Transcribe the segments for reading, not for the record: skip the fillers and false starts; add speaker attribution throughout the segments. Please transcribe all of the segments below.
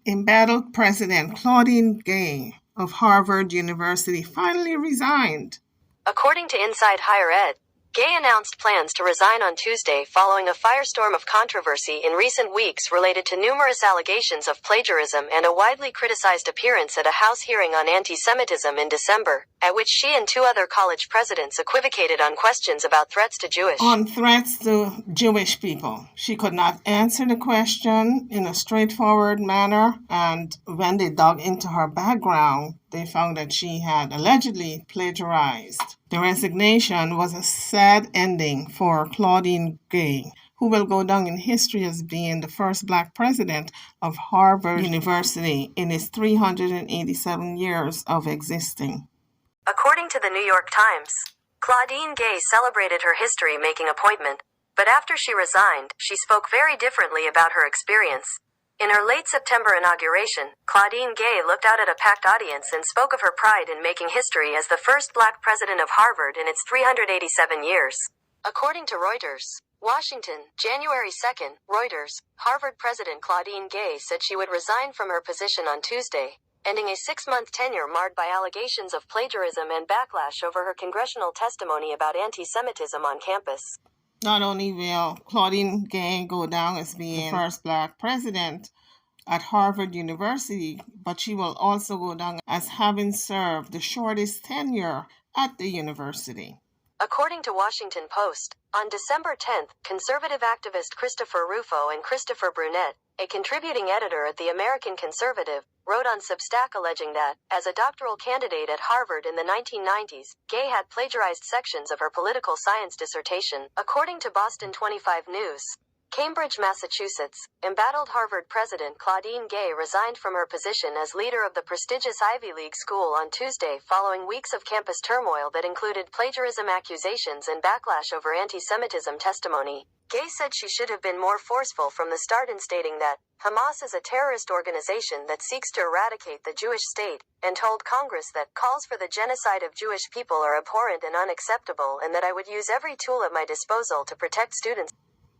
Speaker 1: Embattled President Claudine Gay of Harvard University finally resigned.
Speaker 2: According to Inside Higher Ed, Gay announced plans to resign on Tuesday following a firestorm of controversy in recent weeks related to numerous allegations of plagiarism and a widely criticized appearance at a House hearing on anti-Semitism in December, at which she and two other college presidents equivocated on questions about threats to
Speaker 1: Jewish people. She could not answer the question in a straightforward manner, and when they dug into her background, they found that she had allegedly plagiarized. The resignation was a sad ending for Claudine Gay, who will go down in history as being the first black president of Harvard University in its 387 years of existing.
Speaker 2: According to the New York Times, Claudine Gay celebrated her history-making appointment, but after she resigned, she spoke very differently about her experience. In her late September inauguration, Claudine Gay looked out at a packed audience and spoke of her pride in making history as the first black president of Harvard in its 387 years. According to Reuters, Washington, January 2nd, Reuters, Harvard President Claudine Gay said she would resign from her position on Tuesday, ending a 6-month tenure marred by allegations of plagiarism and backlash over her congressional testimony about anti-Semitism on campus.
Speaker 1: Not only will Claudine Gay go down as being the first black president at Harvard University, but she will also go down as having served the shortest tenure at the university.
Speaker 2: According to Washington Post, on December 10th, conservative activist Christopher Rufo and Christopher Brunette, a contributing editor at the American Conservative, wrote on Substack alleging that, as a doctoral candidate at Harvard in the 1990s, Gay had plagiarized sections of her political science dissertation. According to Boston 25 News, Cambridge, Massachusetts, embattled Harvard president Claudine Gay resigned from her position as leader of the prestigious Ivy League school on Tuesday following weeks of campus turmoil that included plagiarism accusations and backlash over anti-Semitism testimony. Gay said she should have been more forceful from the start in stating that Hamas is a terrorist organization that seeks to eradicate the Jewish state, and told Congress that calls for the genocide of Jewish people are abhorrent and unacceptable, and that I would use every tool at my disposal to protect students.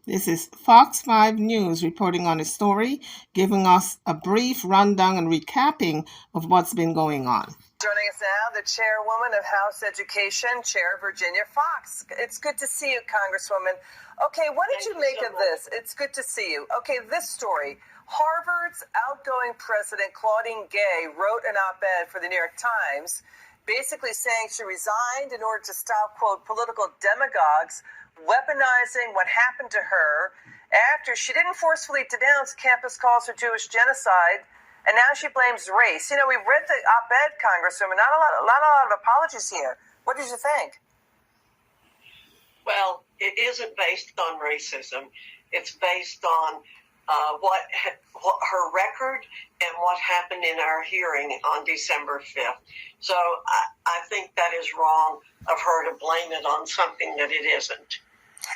Speaker 1: This is Fox 5 News reporting on the story, giving us a brief rundown and recapping of what's been going on.
Speaker 3: Joining us now, the chairwoman of House Education, Chair Virginia Fox. It's good to see you, Congresswoman. Okay, what did you make of this? It's good to see you. Okay, this story. Harvard's outgoing president, Claudine Gay, wrote an op-ed for the New York Times, basically saying she resigned in order to stop, quote, political demagogues weaponizing what happened to her after she didn't forcefully denounce campus calls for Jewish genocide, and now she blames race. You know, we read the op-ed, Congresswoman, not a lot of apologies here. What did you think?
Speaker 4: Well, it isn't based on racism. It's based on what her record and what happened in our hearing on December 5th. So I think that is wrong of her to blame it on something that it isn't.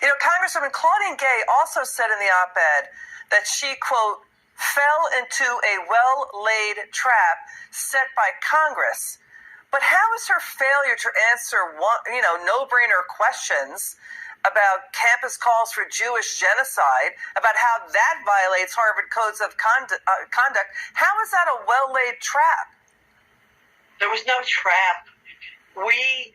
Speaker 3: You know, Congresswoman Claudine Gay also said in the op-ed that she, quote, fell into a well-laid trap set by Congress. But how is her failure to answer no-brainer questions about campus calls for Jewish genocide, about how that violates Harvard codes of conduct, how is that a well-laid trap?
Speaker 4: There was no trap. We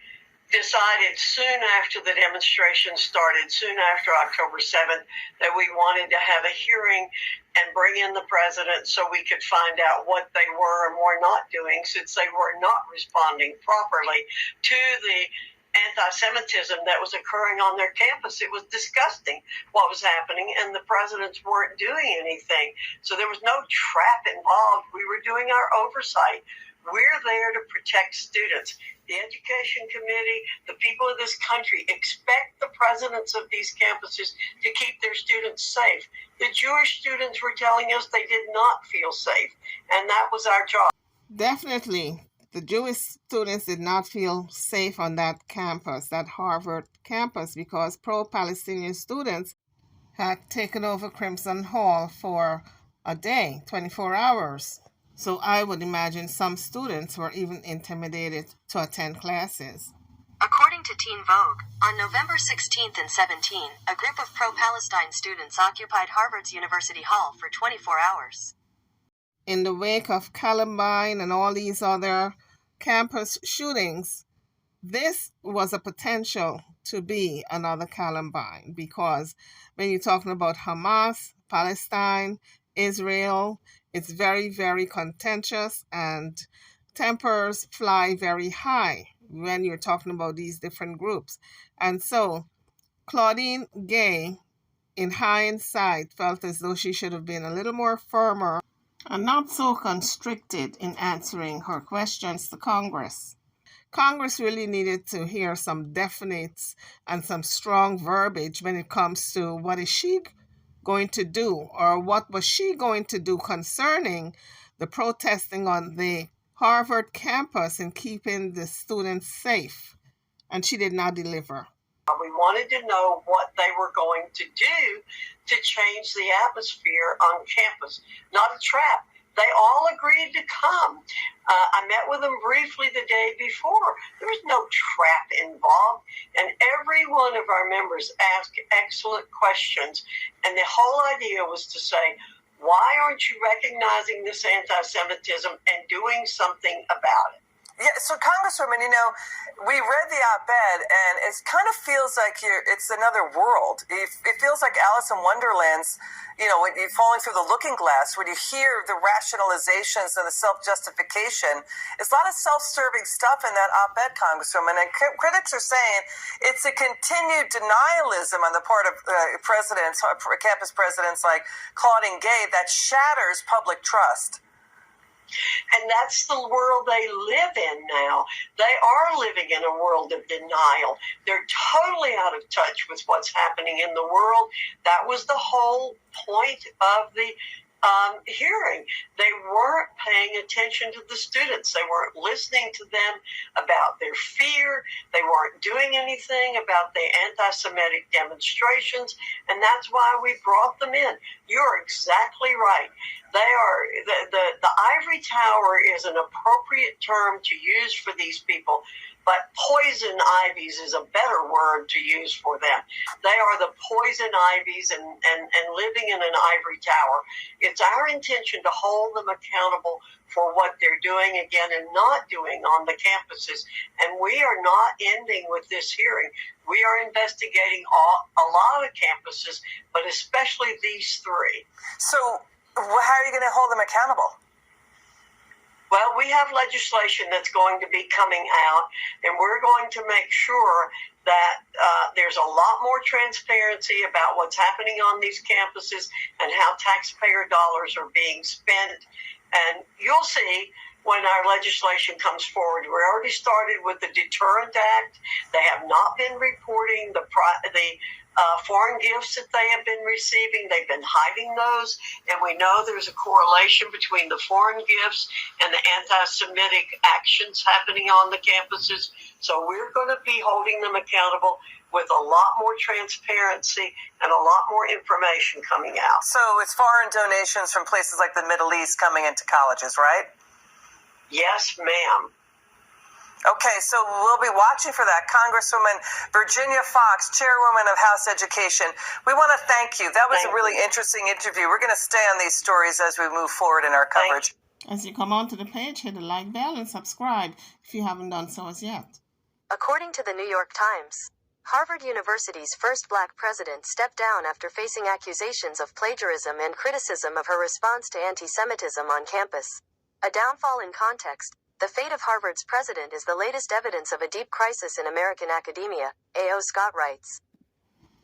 Speaker 4: decided soon after the demonstration started, soon after October 7th, that we wanted to have a hearing and bring in the president so we could find out what they were and were not doing, since they were not responding properly to the anti-Semitism that was occurring on their campus. It was disgusting what was happening, and the presidents weren't doing anything. So there was no trap involved. We were doing our oversight. We're there to protect students. The education committee, the people of this country expect the presidents of these campuses to keep their students safe. The Jewish students were telling us they did not feel safe, and that was our job.
Speaker 1: Definitely. The Jewish students did not feel safe on that campus, that Harvard campus, because pro-Palestinian students had taken over Crimson Hall for a day, 24 hours. So I would imagine some students were even intimidated to attend classes.
Speaker 2: According to Teen Vogue, on November 16th and 17, a group of pro-Palestine students occupied Harvard's University Hall for 24 hours.
Speaker 1: in the wake of Columbine and all these other campus shootings, this was a potential to be another Columbine, because when you're talking about Hamas, Palestine, Israel, it's very, very contentious and tempers fly very high when you're talking about these different groups. And so Claudine Gay, in hindsight, felt as though she should have been a little more firmer and not so constricted in answering her questions to Congress. Congress really needed to hear some definites and some strong verbiage when it comes to what is she going to do, or what was she going to do concerning the protesting on the Harvard campus and keeping the students safe. And she did not deliver.
Speaker 4: We wanted to know what they were going to do to change the atmosphere on campus. Not a trap. They all agreed to come. I met with them briefly the day before. There was no trap involved. And every one of our members asked excellent questions. And the whole idea was to say, why aren't you recognizing this anti-Semitism and doing something about it?
Speaker 3: Yeah, so Congresswoman, we read the op-ed, and it kind of feels like it's another world. It feels like Alice in Wonderland's, when you're falling through the looking glass, when you hear the rationalizations and the self-justification. It's a lot of self-serving stuff in that op-ed, Congresswoman, and critics are saying it's a continued denialism on the part of campus presidents like Claudine Gay that shatters public trust.
Speaker 4: And that's the world they live in now. They are living in a world of denial. They're totally out of touch with what's happening in the world. That was the whole point of the hearing. They weren't paying attention to the students. They weren't listening to them about their fear. They weren't doing anything about the anti-Semitic demonstrations, and that's why we brought them in. You're exactly right. They are the ivory tower is an appropriate term to use for these people, but poison ivies is a better word to use for them. They are the poison ivies and living in an ivory tower. It's our intention to hold them accountable for what they're doing again and not doing on the campuses. And we are not ending with this hearing. We are investigating a lot of campuses, but especially these three.
Speaker 3: So how are you going to hold them accountable?
Speaker 4: Well, we have legislation that's going to be coming out, and we're going to make sure that there's a lot more transparency about what's happening on these campuses and how taxpayer dollars are being spent. And you'll see when our legislation comes forward. We already started with the Deterrent Act. They have not been reporting the foreign gifts that they have been receiving. They've been hiding those, and we know there's a correlation between the foreign gifts and the anti-Semitic actions happening on the campuses. So we're going to be holding them accountable with a lot more transparency and a lot more information coming out.
Speaker 3: So it's foreign donations from places like the Middle East coming into colleges, right?
Speaker 4: Yes, ma'am.
Speaker 3: Okay, so we'll be watching for that. Congresswoman Virginia Fox, Chairwoman of House Education, we want to thank you. That was a really interesting interview. We're going to stay on these stories as we move forward in our coverage.
Speaker 1: As you come onto the page, hit the like bell and subscribe if you haven't done so as yet.
Speaker 2: According to the New York Times, Harvard University's first black president stepped down after facing accusations of plagiarism and criticism of her response to anti-Semitism on campus. A downfall in context. The fate of Harvard's president is the latest evidence of a deep crisis in American academia, A.O. Scott writes.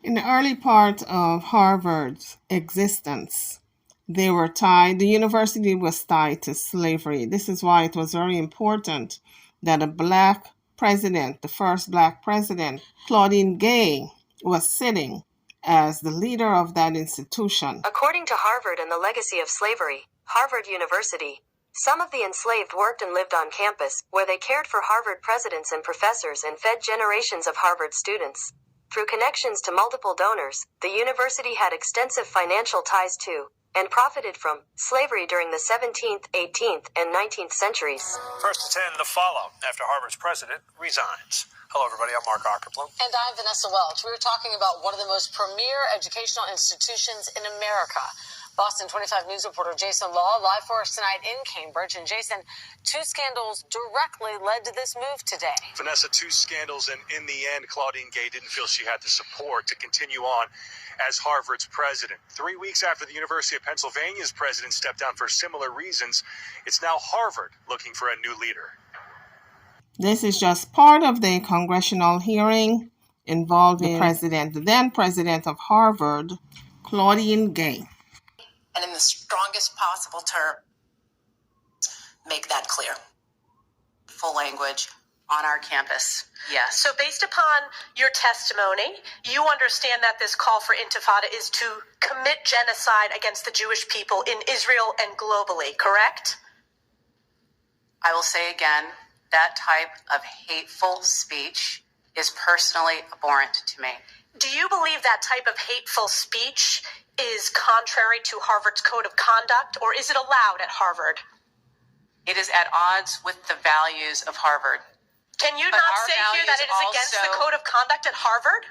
Speaker 1: In the early part of Harvard's existence, the university was tied to slavery. This is why it was very important that a black president, the first black president, Claudine Gay, was sitting as the leader of that institution.
Speaker 2: According to Harvard and the Legacy of Slavery, Harvard University, some of the enslaved worked and lived on campus, where they cared for Harvard presidents and professors and fed generations of Harvard students. Through connections to multiple donors, the university had extensive financial ties to, and profited from, slavery during the 17th, 18th, and 19th centuries.
Speaker 5: First to 10, the fallout after Harvard's president resigns. Hello, everybody. I'm Mark Ockerblum.
Speaker 6: And I'm Vanessa Welch. We were talking about one of the most premier educational institutions in America.
Speaker 2: Boston 25 News reporter Jason Law live for us tonight in Cambridge. And Jason, two scandals directly led to this move today.
Speaker 5: Vanessa, two scandals, and in the end, Claudine Gay didn't feel she had the support to continue on as Harvard's president. 3 weeks after the University of Pennsylvania's president stepped down for similar reasons, it's now Harvard looking for a new leader.
Speaker 1: This is just part of the congressional hearing involving the then president of Harvard, Claudine Gay.
Speaker 6: And in the strongest possible term, make that clear. Full language on our campus, yes.
Speaker 7: So based upon your testimony, you understand that this call for intifada is to commit genocide against the Jewish people in Israel and globally, correct?
Speaker 6: I will say again, that type of hateful speech is personally abhorrent to me.
Speaker 7: Do you believe that type of hateful speech is contrary to Harvard's code of conduct, or is it allowed at Harvard?
Speaker 6: It is at odds with the values of Harvard.
Speaker 7: Can you not say here that it is against the code of conduct at Harvard?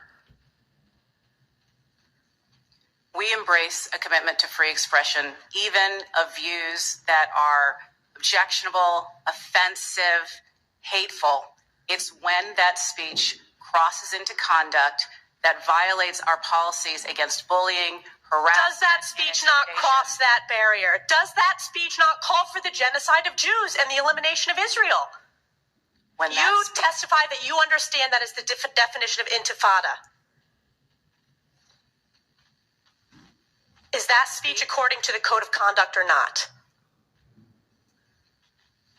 Speaker 6: We embrace a commitment to free expression, even of views that are objectionable, offensive, hateful. It's when that speech crosses into conduct that violates our policies against bullying, harassment.
Speaker 7: Does that speech not cross that barrier? Does that speech not call for the genocide of Jews and the elimination of Israel?
Speaker 6: When
Speaker 7: you testify that you understand that is the definition of intifada. Is that speech according to the code of conduct or not?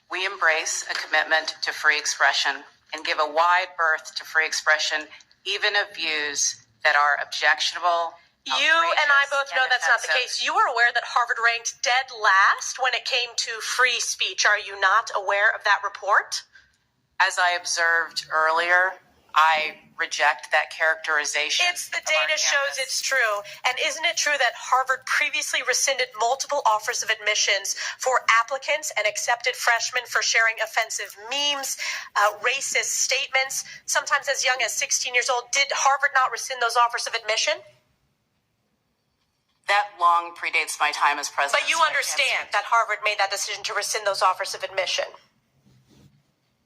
Speaker 6: We embrace a commitment to free expression and give a wide berth to free expression, even of views that are objectionable.
Speaker 7: You and I both know that's not the case. You are aware that Harvard ranked dead last when it came to free speech. Are you not aware of that report?
Speaker 6: As I observed earlier, I reject that characterization.
Speaker 7: The data shows it's true. And isn't it true that Harvard previously rescinded multiple offers of admissions for applicants and accepted freshmen for sharing offensive memes, racist statements, sometimes as young as 16 years old? Did Harvard not rescind those offers of admission?
Speaker 6: That long predates my time as president.
Speaker 7: But you understand that Harvard made that decision to rescind those offers of admission.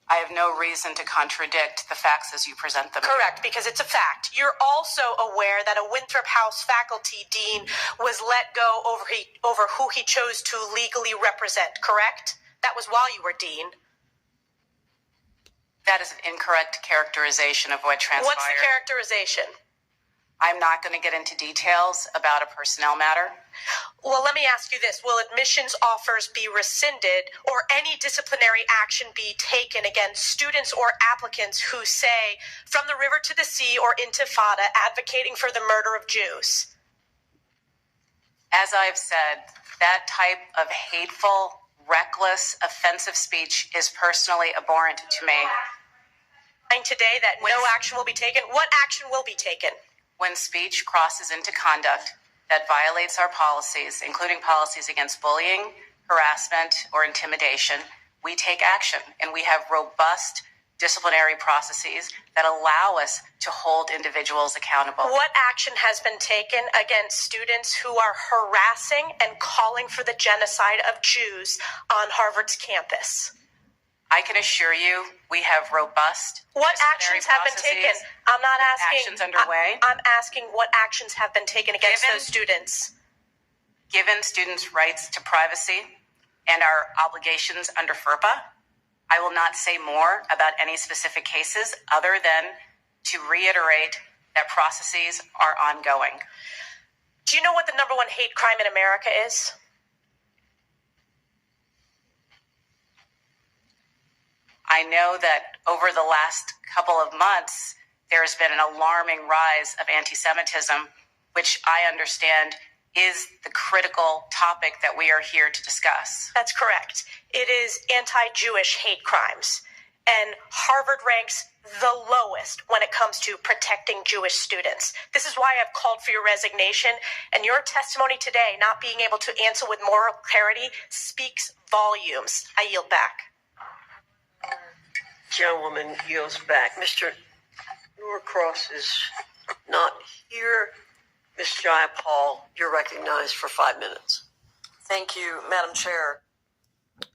Speaker 6: I have no reason to contradict the facts as you present them.
Speaker 7: Correct, because it's a fact. You're also aware that a Winthrop House faculty dean was let go over who he chose to legally represent, correct? That was while you were dean.
Speaker 6: That is an incorrect characterization of what transpired.
Speaker 7: What's the characterization?
Speaker 6: I'm not going to get into details about a personnel matter.
Speaker 7: Well, let me ask you this. Will admissions offers be rescinded or any disciplinary action be taken against students or applicants who say, from the river to the sea or intifada, advocating for the murder of Jews?
Speaker 6: As I've said, that type of hateful, reckless, offensive speech is personally abhorrent to me.
Speaker 7: Today that no action will be taken. What action will be taken?
Speaker 6: When speech crosses into conduct that violates our policies, including policies against bullying, harassment, or intimidation, we take action, and we have robust disciplinary processes that allow us to hold individuals accountable.
Speaker 7: What action has been taken against students who are harassing and calling for the genocide of Jews on Harvard's campus?
Speaker 6: I can assure you we have robust
Speaker 7: What actions have been taken? I'm not asking.
Speaker 6: Actions underway.
Speaker 7: I'm asking what actions have been taken against those students.
Speaker 6: Given students' rights to privacy and our obligations under FERPA, I will not say more about any specific cases other than to reiterate that processes are ongoing.
Speaker 7: Do you know what the number one hate crime in America is?
Speaker 6: I know that over the last couple of months, there has been an alarming rise of anti-Semitism, which I understand is the critical topic that we are here to discuss.
Speaker 7: That's correct. It is anti-Jewish hate crimes. And Harvard ranks the lowest when it comes to protecting Jewish students. This is why I've called for your resignation. And your testimony today, not being able to answer with moral clarity, speaks volumes. I yield back.
Speaker 4: Gentleman yields back. Mr. Norcross is not here. Ms. Jayapal, you're recognized for 5 minutes.
Speaker 3: Thank you, Madam Chair.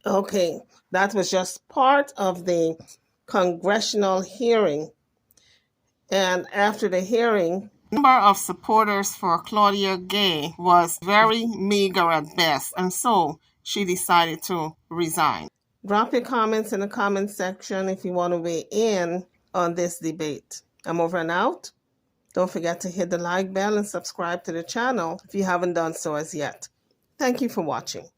Speaker 1: Okay, that was just part of the congressional hearing. And after the hearing, the number of supporters for Claudia Gay was very meager at best, and so she decided to resign. Drop your comments in the comment section if you want to weigh in on this debate. I'm over and out. Don't forget to hit the like bell and subscribe to the channel if you haven't done so as yet. Thank you for watching.